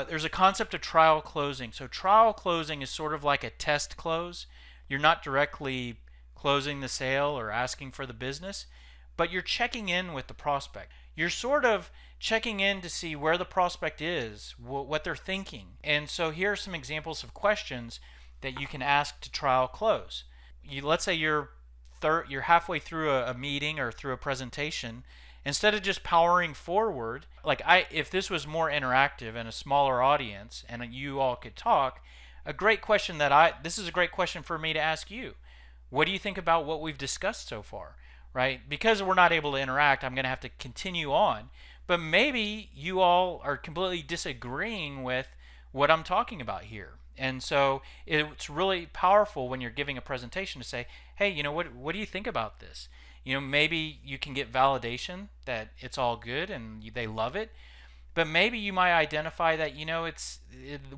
There's a concept of trial closing. So trial closing is sort of like a test close. You're not directly closing the sale or asking for the business, but you're checking in with the prospect. You're sort of checking in to see where the prospect is, what they're thinking. And so here are some examples of questions that you can ask to trial close. Let's say you're halfway through a meeting or through a presentation. Instead of just powering forward, if this was more interactive and a smaller audience and you all could talk, this is a great question for me to ask you. What do you think about what we've discussed so far? Right? Because we're not able to interact, I'm going to have to continue on. But maybe you all are completely disagreeing with what I'm talking about here. And so it's really powerful when you're giving a presentation to say, hey, what do you think about this? Maybe you can get validation that it's all good and they love it, but maybe you might identify that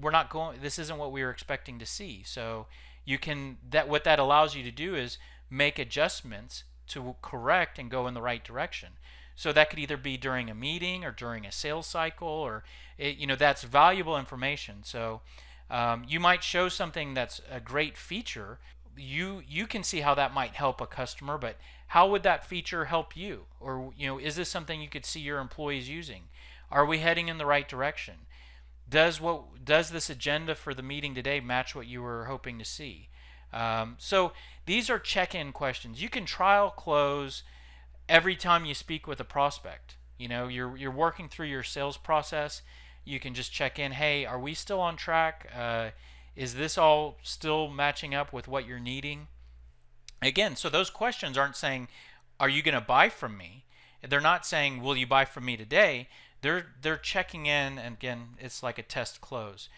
we're not going. This isn't what we were expecting to see. So what that allows you to do is make adjustments to correct and go in the right direction. So that could either be during a meeting or during a sales cycle, or that's valuable information. So you might show something that's a great feature. You can see how that might help a customer, but how would that feature help you? Or is this something you could see your employees using? Are we heading in the right direction? Does this agenda for the meeting today match what you were hoping to see? So these are check-in questions. You can trial close every time you speak with a prospect. You're working through your sales process. You can just check in. Hey, are we still on track? Is this all still matching up with what you're needing? Again, so those questions aren't saying, are you going to buy from me? They're not saying, will you buy from me today? They're checking in, and again, it's like a test close.